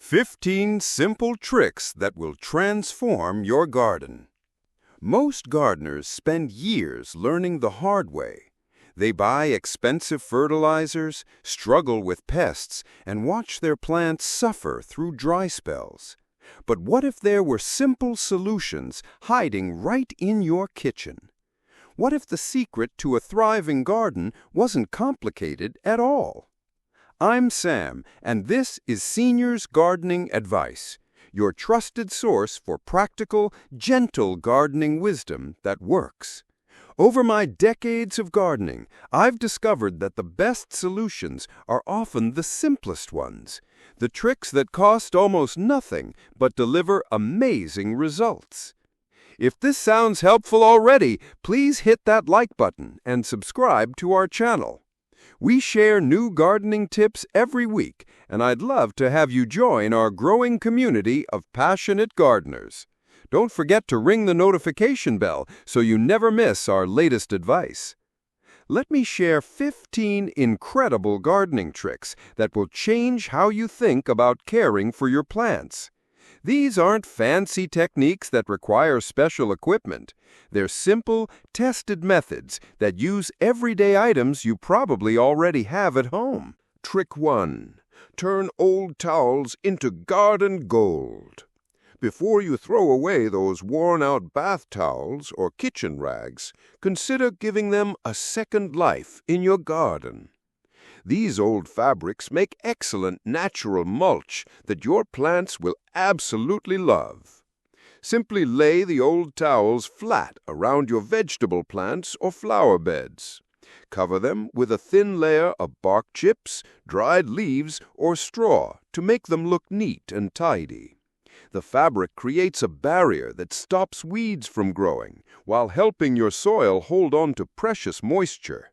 15 simple tricks that will transform your garden. Most gardeners spend years learning the hard way. They buy expensive fertilizers, struggle with pests, and watch their plants suffer through dry spells. But what if there were simple solutions hiding right in your kitchen? What if the secret to a thriving garden wasn't complicated at all? I'm Sam, and this is Seniors Gardening Advice, your trusted source for practical, gentle gardening wisdom that works. Over my decades of gardening, I've discovered that the best solutions are often the simplest ones, the tricks that cost almost nothing but deliver amazing results. If this sounds helpful already, please hit that like button and subscribe to our channel. We share new gardening tips every week, and I'd love to have you join our growing community of passionate gardeners. Don't forget to ring the notification bell so you never miss our latest advice. Let me share 15 incredible gardening tricks that will change how you think about caring for your plants. These aren't fancy techniques that require special equipment. They're simple, tested methods that use everyday items you probably already have at home. Trick 1. Turn old towels into garden gold. Before you throw away those worn-out bath towels or kitchen rags, consider giving them a second life in your garden. These old fabrics make excellent natural mulch that your plants will absolutely love. Simply lay the old towels flat around your vegetable plants or flower beds. Cover them with a thin layer of bark chips, dried leaves, or straw to make them look neat and tidy. The fabric creates a barrier that stops weeds from growing while helping your soil hold on to precious moisture.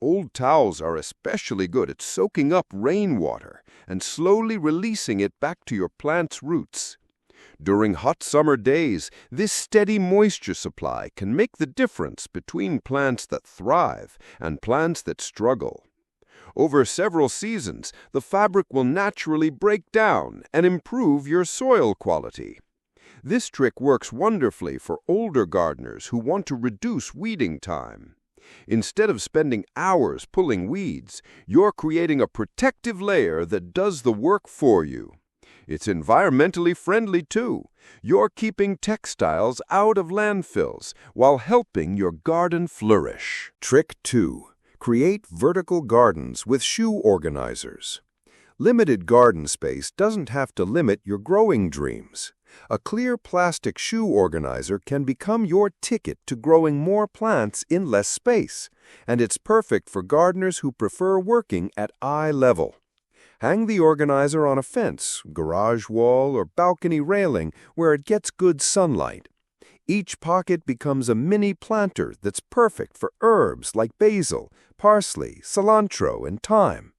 Old towels are especially good at soaking up rainwater and slowly releasing it back to your plant's roots. During hot summer days, this steady moisture supply can make the difference between plants that thrive and plants that struggle. Over several seasons, the fabric will naturally break down and improve your soil quality. This trick works wonderfully for older gardeners who want to reduce weeding time. Instead of spending hours pulling weeds, you're creating a protective layer that does the work for you. It's environmentally friendly, too. You're keeping textiles out of landfills while helping your garden flourish. Trick 2. Create vertical gardens with shoe organizers. Limited garden space doesn't have to limit your growing dreams. A clear plastic shoe organizer can become your ticket to growing more plants in less space, and it's perfect for gardeners who prefer working at eye level. Hang the organizer on a fence, garage wall, or balcony railing where it gets good sunlight. Each pocket becomes a mini planter that's perfect for herbs like basil, parsley, cilantro, and thyme.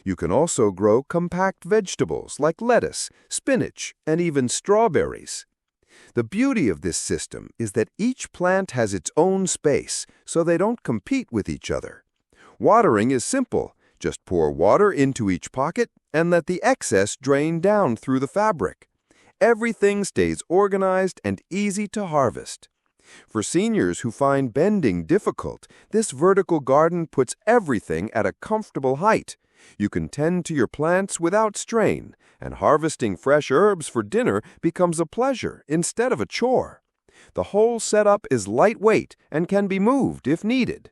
You can also grow compact vegetables like lettuce, spinach, and even strawberries. The beauty of this system is that each plant has its own space, so they don't compete with each other. Watering is simple. Just pour water into each pocket and let the excess drain down through the fabric. Everything stays organized and easy to harvest. For seniors who find bending difficult, this vertical garden puts everything at a comfortable height. You can tend to your plants without strain, and harvesting fresh herbs for dinner becomes a pleasure instead of a chore. The whole setup is lightweight and can be moved if needed.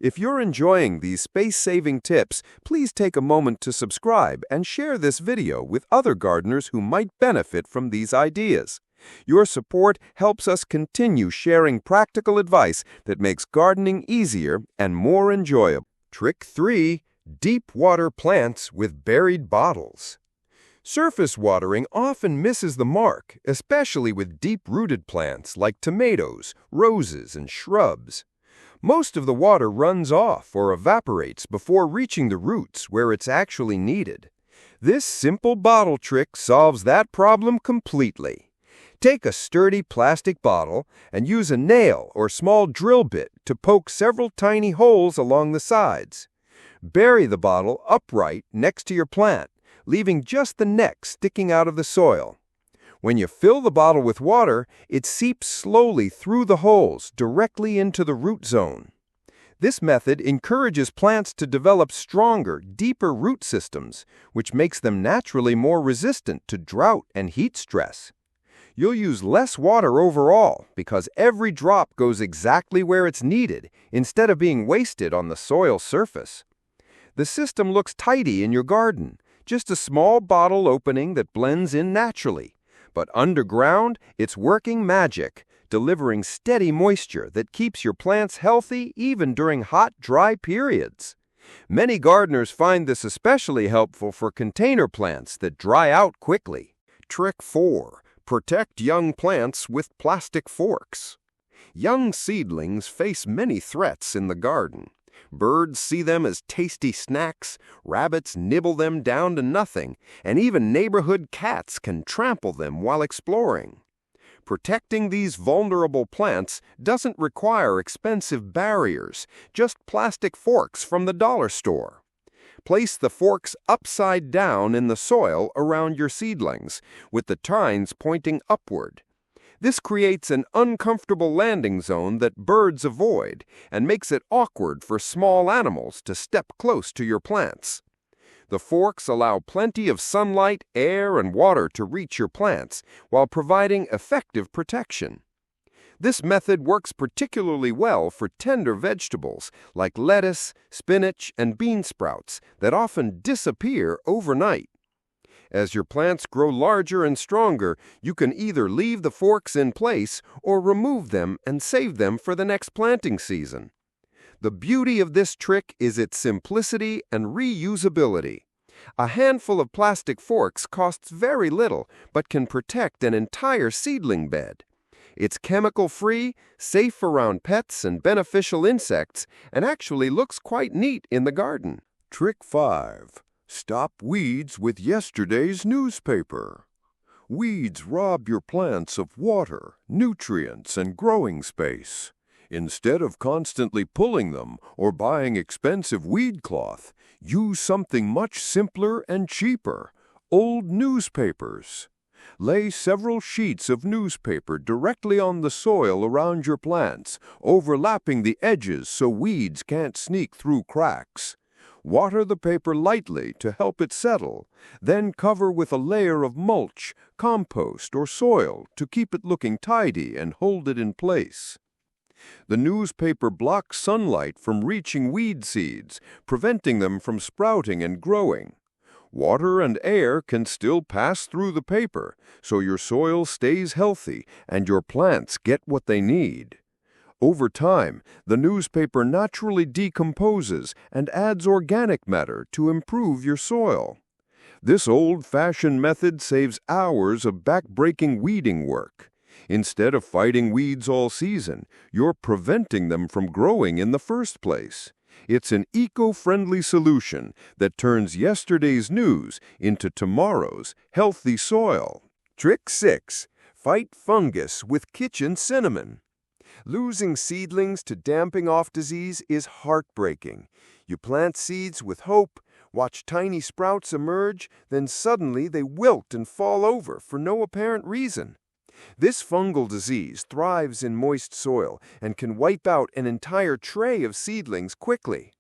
If you're enjoying these space-saving tips, please take a moment to subscribe and share this video with other gardeners who might benefit from these ideas. Your support helps us continue sharing practical advice that makes gardening easier and more enjoyable. Trick 3. Deep water plants with buried bottles. Surface watering often misses the mark, especially with deep-rooted plants like tomatoes, roses, and shrubs. Most of the water runs off or evaporates before reaching the roots where it's actually needed. This simple bottle trick solves that problem completely. Take a sturdy plastic bottle and use a nail or small drill bit to poke several tiny holes along the sides. Bury the bottle upright next to your plant, leaving just the neck sticking out of the soil. When you fill the bottle with water, it seeps slowly through the holes directly into the root zone. This method encourages plants to develop stronger, deeper root systems, which makes them naturally more resistant to drought and heat stress. You'll use less water overall because every drop goes exactly where it's needed instead of being wasted on the soil surface. The system looks tidy in your garden, just a small bottle opening that blends in naturally. But underground, it's working magic, delivering steady moisture that keeps your plants healthy even during hot, dry periods. Many gardeners find this especially helpful for container plants that dry out quickly. Trick 4. Protect young plants with plastic forks. Young seedlings face many threats in the garden. Birds see them as tasty snacks, rabbits nibble them down to nothing, and even neighborhood cats can trample them while exploring. Protecting these vulnerable plants doesn't require expensive barriers, just plastic forks from the dollar store. Place the forks upside down in the soil around your seedlings, with the tines pointing upward. This creates an uncomfortable landing zone that birds avoid and makes it awkward for small animals to step close to your plants. The forks allow plenty of sunlight, air, and water to reach your plants while providing effective protection. This method works particularly well for tender vegetables like lettuce, spinach, and bean sprouts that often disappear overnight. As your plants grow larger and stronger, you can either leave the forks in place or remove them and save them for the next planting season. The beauty of this trick is its simplicity and reusability. A handful of plastic forks costs very little, but can protect an entire seedling bed. It's chemical-free, safe around pets and beneficial insects, and actually looks quite neat in the garden. Trick 5. Stop weeds with yesterday's newspaper. Weeds rob your plants of water, nutrients, and growing space. Instead of constantly pulling them or buying expensive weed cloth, use something much simpler and cheaper: old newspapers. Lay several sheets of newspaper directly on the soil around your plants, overlapping the edges so weeds can't sneak through cracks. Water the paper lightly to help it settle, then cover with a layer of mulch, compost, or soil to keep it looking tidy and hold it in place. The newspaper blocks sunlight from reaching weed seeds, preventing them from sprouting and growing. Water and air can still pass through the paper, so your soil stays healthy and your plants get what they need. Over time, the newspaper naturally decomposes and adds organic matter to improve your soil. This old-fashioned method saves hours of back-breaking weeding work. Instead of fighting weeds all season, you're preventing them from growing in the first place. It's an eco-friendly solution that turns yesterday's news into tomorrow's healthy soil. Trick 6. Fight fungus with kitchen cinnamon. Losing seedlings to damping off disease is heartbreaking. You plant seeds with hope, watch tiny sprouts emerge, then suddenly they wilt and fall over for no apparent reason. This fungal disease thrives in moist soil and can wipe out an entire tray of seedlings quickly.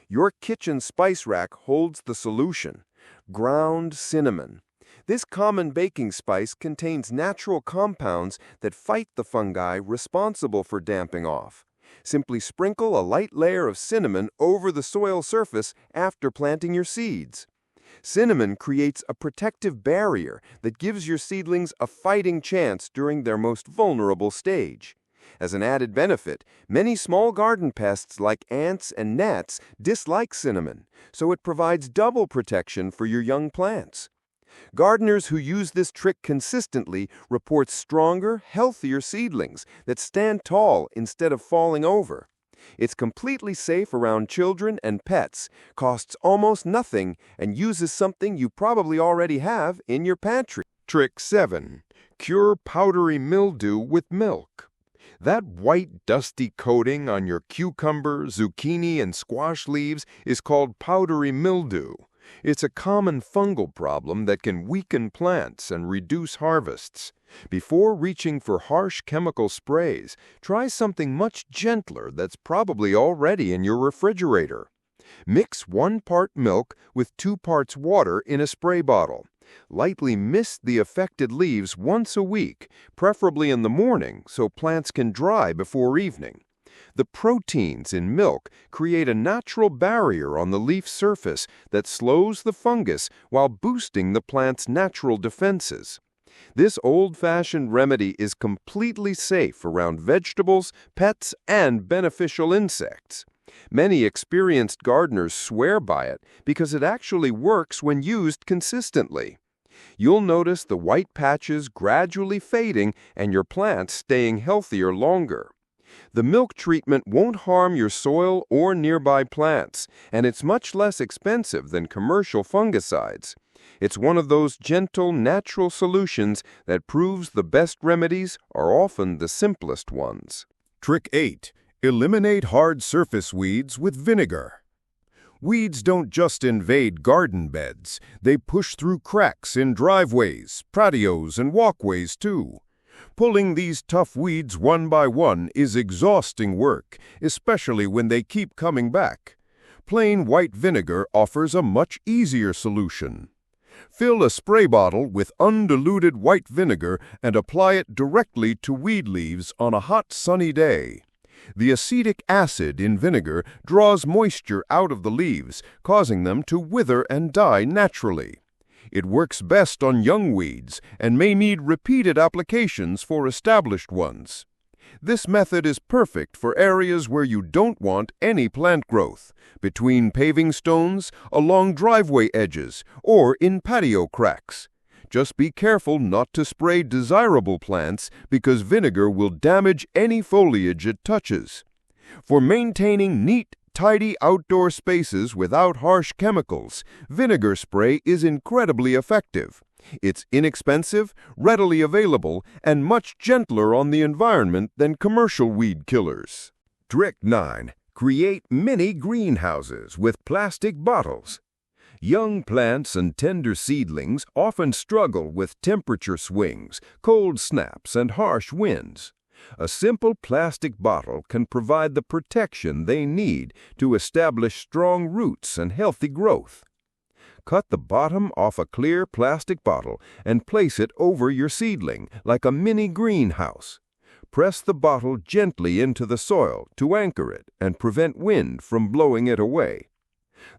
Your kitchen spice rack holds the solution: ground cinnamon. This common baking spice contains natural compounds that fight the fungi responsible for damping off. Simply sprinkle a light layer of cinnamon over the soil surface after planting your seeds. Cinnamon creates a protective barrier that gives your seedlings a fighting chance during their most vulnerable stage. As an added benefit, many small garden pests like ants and gnats dislike cinnamon, so it provides double protection for your young plants. Gardeners who use this trick consistently report stronger, healthier seedlings that stand tall instead of falling over. It's completely safe around children and pets, costs almost nothing, and uses something you probably already have in your pantry. Trick 7. Cure powdery mildew with milk. That white, dusty coating on your cucumber, zucchini, and squash leaves is called powdery mildew. It's a common fungal problem that can weaken plants and reduce harvests. Before reaching for harsh chemical sprays, try something much gentler that's probably already in your refrigerator. Mix 1 part milk with 2 parts water in a spray bottle. Lightly mist the affected leaves once a week, preferably in the morning so plants can dry before evening. The proteins in milk create a natural barrier on the leaf surface that slows the fungus while boosting the plant's natural defenses. This old-fashioned remedy is completely safe around vegetables, pets, and beneficial insects. Many experienced gardeners swear by it because it actually works when used consistently. You'll notice the white patches gradually fading and your plants staying healthier longer. The milk treatment won't harm your soil or nearby plants, and it's much less expensive than commercial fungicides. It's one of those gentle, natural solutions that proves the best remedies are often the simplest ones. Trick 8. Eliminate hard surface weeds with vinegar. Weeds don't just invade garden beds. They push through cracks in driveways, patios, and walkways too. Pulling these tough weeds one by one is exhausting work, especially when they keep coming back. Plain white vinegar offers a much easier solution. Fill a spray bottle with undiluted white vinegar and apply it directly to weed leaves on a hot, sunny day. The acetic acid in vinegar draws moisture out of the leaves, causing them to wither and die naturally. It works best on young weeds and may need repeated applications for established ones. This method is perfect for areas where you don't want any plant growth, between paving stones, along driveway edges, or in patio cracks. Just be careful not to spray desirable plants because vinegar will damage any foliage it touches. For maintaining neat, tidy outdoor spaces without harsh chemicals, vinegar spray is incredibly effective. It's inexpensive, readily available, and much gentler on the environment than commercial weed killers. Trick 9. Create mini greenhouses with plastic bottles. Young plants and tender seedlings often struggle with temperature swings, cold snaps, and harsh winds. A simple plastic bottle can provide the protection they need to establish strong roots and healthy growth. Cut the bottom off a clear plastic bottle and place it over your seedling like a mini greenhouse. Press the bottle gently into the soil to anchor it and prevent wind from blowing it away.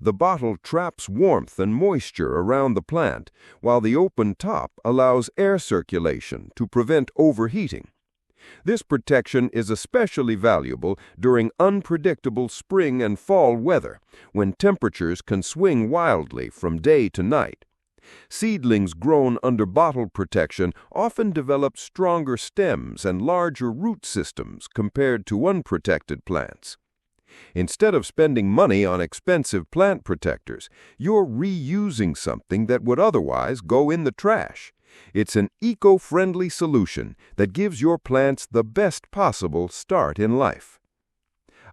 The bottle traps warmth and moisture around the plant, while the open top allows air circulation to prevent overheating. This protection is especially valuable during unpredictable spring and fall weather, when temperatures can swing wildly from day to night. Seedlings grown under bottle protection often develop stronger stems and larger root systems compared to unprotected plants. Instead of spending money on expensive plant protectors, you're reusing something that would otherwise go in the trash. It's an eco-friendly solution that gives your plants the best possible start in life.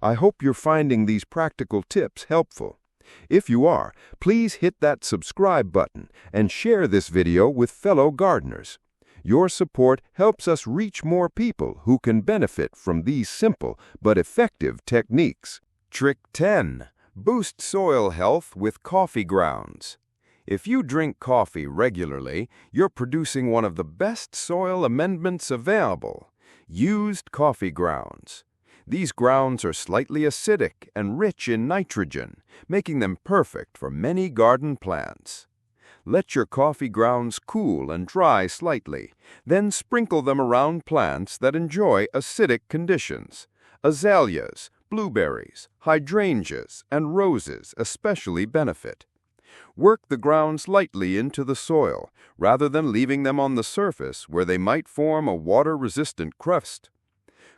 I hope you're finding these practical tips helpful. If you are, please hit that subscribe button and share this video with fellow gardeners. Your support helps us reach more people who can benefit from these simple but effective techniques. Trick 10. Boost soil health with coffee grounds. If you drink coffee regularly, you're producing one of the best soil amendments available: used coffee grounds. These grounds are slightly acidic and rich in nitrogen, making them perfect for many garden plants. Let your coffee grounds cool and dry slightly, then sprinkle them around plants that enjoy acidic conditions. Azaleas, blueberries, hydrangeas, and roses especially benefit. Work the grounds lightly into the soil, rather than leaving them on the surface where they might form a water-resistant crust.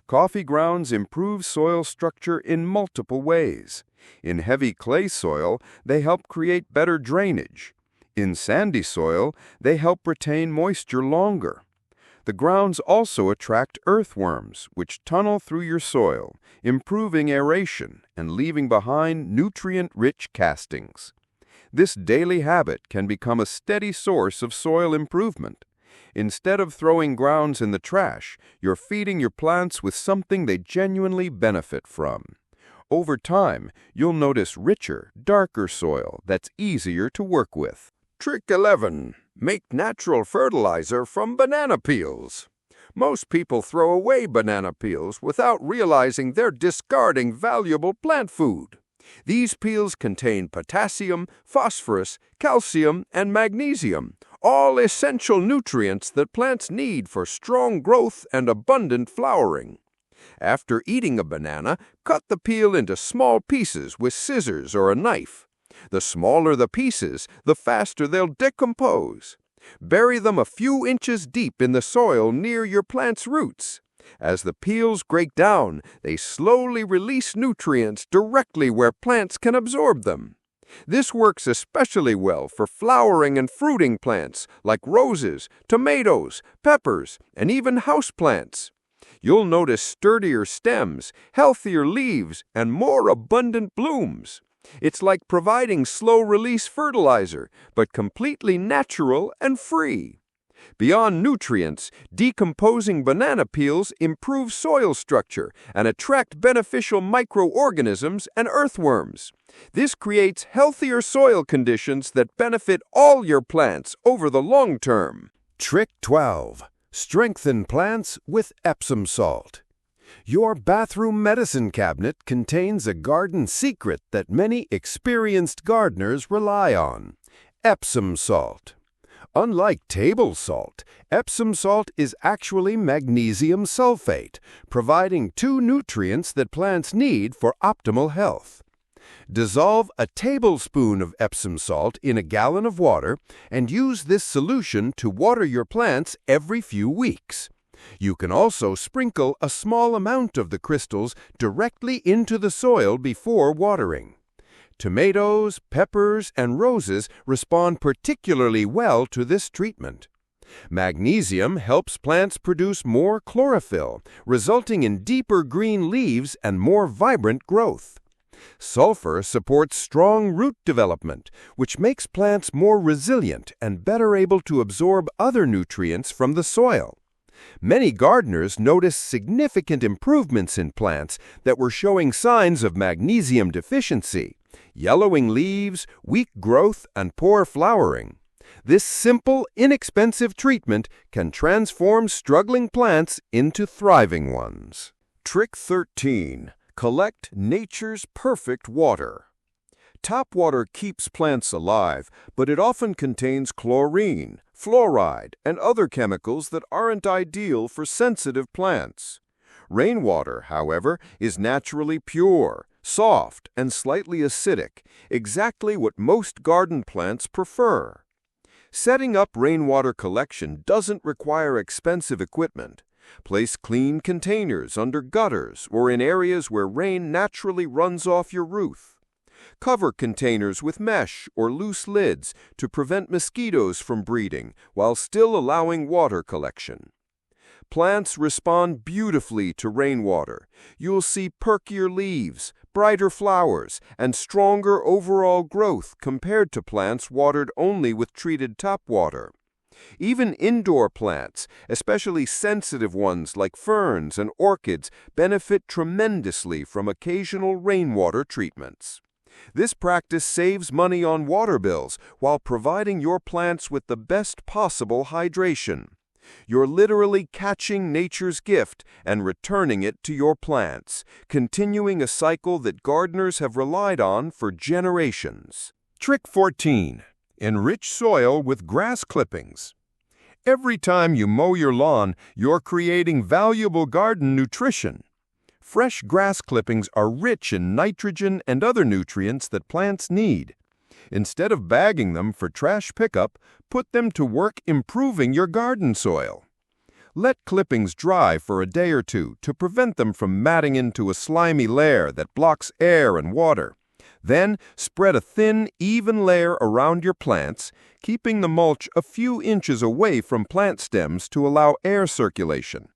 Coffee grounds improve soil structure in multiple ways. In heavy clay soil, they help create better drainage. In sandy soil, they help retain moisture longer. The grounds also attract earthworms, which tunnel through your soil, improving aeration and leaving behind nutrient-rich castings. This daily habit can become a steady source of soil improvement. Instead of throwing grounds in the trash, you're feeding your plants with something they genuinely benefit from. Over time, you'll notice richer, darker soil that's easier to work with. Trick 11. Make natural fertilizer from banana peels. Most people throw away banana peels without realizing they're discarding valuable plant food. These peels contain potassium, phosphorus, calcium, and magnesium, all essential nutrients that plants need for strong growth and abundant flowering. After eating a banana, cut the peel into small pieces with scissors or a knife. The smaller the pieces, the faster they'll decompose. Bury them a few inches deep in the soil near your plant's roots. As the peels break down, they slowly release nutrients directly where plants can absorb them. This works especially well for flowering and fruiting plants like roses, tomatoes, peppers, and even houseplants. You'll notice sturdier stems, healthier leaves, and more abundant blooms. It's like providing slow-release fertilizer, but completely natural and free. Beyond nutrients, decomposing banana peels improve soil structure and attract beneficial microorganisms and earthworms. This creates healthier soil conditions that benefit all your plants over the long term. Trick 12. Strengthen plants with Epsom salt. Your bathroom medicine cabinet contains a garden secret that many experienced gardeners rely on: Epsom salt. Unlike table salt, Epsom salt is actually magnesium sulfate, providing two nutrients that plants need for optimal health. Dissolve a tablespoon of Epsom salt in a gallon of water and use this solution to water your plants every few weeks. You can also sprinkle a small amount of the crystals directly into the soil before watering. Tomatoes, peppers, and roses respond particularly well to this treatment. Magnesium helps plants produce more chlorophyll, resulting in deeper green leaves and more vibrant growth. Sulfur supports strong root development, which makes plants more resilient and better able to absorb other nutrients from the soil. Many gardeners noticed significant improvements in plants that were showing signs of magnesium deficiency: yellowing leaves, weak growth, and poor flowering. This simple, inexpensive treatment can transform struggling plants into thriving ones. Trick 13. Collect nature's perfect water. Tap water keeps plants alive, but it often contains chlorine, fluoride, and other chemicals that aren't ideal for sensitive plants. Rainwater, however, is naturally pure, soft, and slightly acidic, exactly what most garden plants prefer. Setting up rainwater collection doesn't require expensive equipment. Place clean containers under gutters or in areas where rain naturally runs off your roof. Cover containers with mesh or loose lids to prevent mosquitoes from breeding while still allowing water collection. Plants respond beautifully to rainwater. You'll see perkier leaves, brighter flowers, and stronger overall growth compared to plants watered only with treated tap water. Even indoor plants, especially sensitive ones like ferns and orchids, benefit tremendously from occasional rainwater treatments. This practice saves money on water bills while providing your plants with the best possible hydration. You're literally catching nature's gift and returning it to your plants, continuing a cycle that gardeners have relied on for generations. Trick 14. Enrich soil with grass clippings. Every time you mow your lawn, you're creating valuable garden nutrition. Fresh grass clippings are rich in nitrogen and other nutrients that plants need. Instead of bagging them for trash pickup, put them to work improving your garden soil. Let clippings dry for a day or two to prevent them from matting into a slimy layer that blocks air and water. Then spread a thin, even layer around your plants, keeping the mulch a few inches away from plant stems to allow air circulation.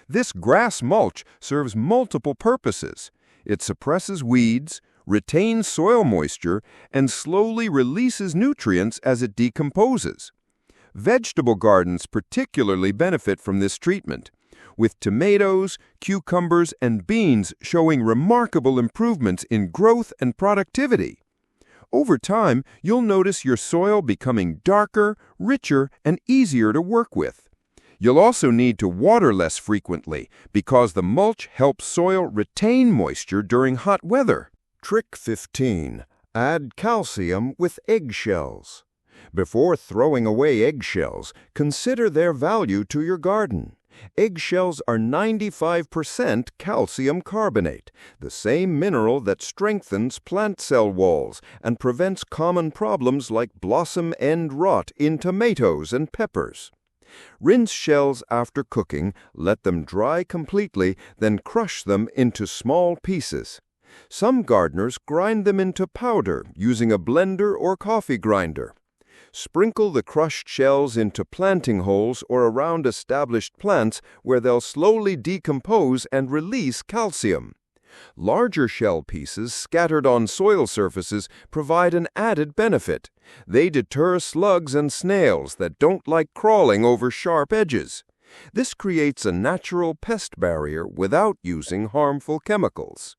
This grass mulch serves multiple purposes. It suppresses weeds, retains soil moisture, and slowly releases nutrients as it decomposes. Vegetable gardens particularly benefit from this treatment, with tomatoes, cucumbers, and beans showing remarkable improvements in growth and productivity. Over time, you'll notice your soil becoming darker, richer, and easier to work with. You'll also need to water less frequently because the mulch helps soil retain moisture during hot weather. Trick 15. Add calcium with eggshells. Before throwing away eggshells, consider their value to your garden. Eggshells are 95% calcium carbonate, the same mineral that strengthens plant cell walls and prevents common problems like blossom end rot in tomatoes and peppers. Rinse shells after cooking, let them dry completely, then crush them into small pieces. Some gardeners grind them into powder using a blender or coffee grinder. Sprinkle the crushed shells into planting holes or around established plants where they'll slowly decompose and release calcium. Larger shell pieces scattered on soil surfaces provide an added benefit. They deter slugs and snails that don't like crawling over sharp edges. This creates a natural pest barrier without using harmful chemicals.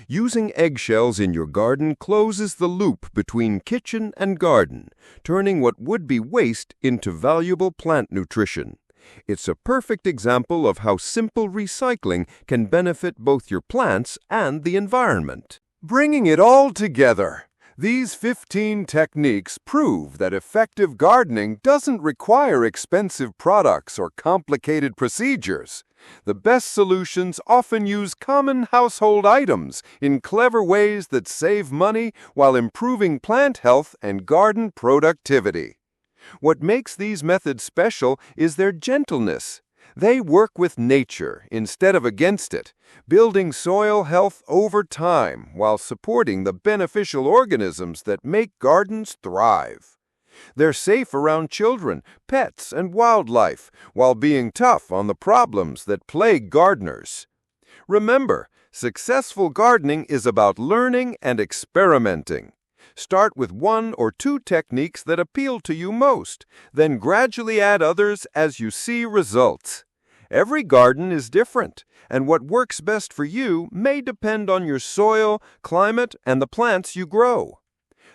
Using eggshells in your garden closes the loop between kitchen and garden, turning what would be waste into valuable plant nutrition. It's a perfect example of how simple recycling can benefit both your plants and the environment. Bringing it all together, these 15 techniques prove that effective gardening doesn't require expensive products or complicated procedures. The best solutions often use common household items in clever ways that save money while improving plant health and garden productivity. What makes these methods special is their gentleness. They work with nature instead of against it, building soil health over time while supporting the beneficial organisms that make gardens thrive. They're safe around children, pets, and wildlife, while being tough on the problems that plague gardeners. Remember, successful gardening is about learning and experimenting. Start with 1 or 2 techniques that appeal to you most, then gradually add others as you see results. Every garden is different, and what works best for you may depend on your soil, climate, and the plants you grow.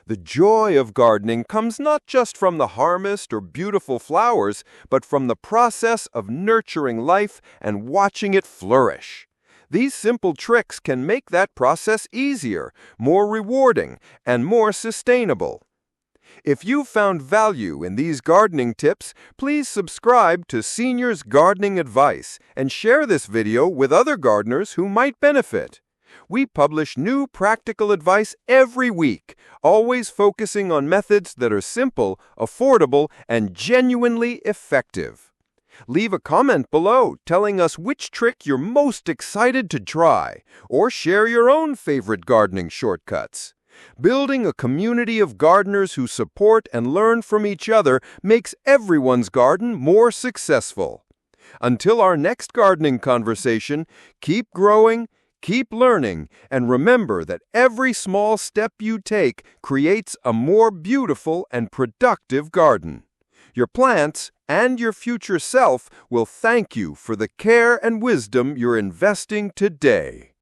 The joy of gardening comes not just from the harvest or beautiful flowers, but from the process of nurturing life and watching it flourish. These simple tricks can make that process easier, more rewarding, and more sustainable. If you've found value in these gardening tips, please subscribe to Seniors Gardening Advice and share this video with other gardeners who might benefit. We publish new practical advice every week, always focusing on methods that are simple, affordable, and genuinely effective. Leave a comment below telling us which trick you're most excited to try, or share your own favorite gardening shortcuts. Building a community of gardeners who support and learn from each other makes everyone's garden more successful. Until our next gardening conversation, keep growing, keep learning, and remember that every small step you take creates a more beautiful and productive garden. Your plants and your future self will thank you for the care and wisdom you're investing today.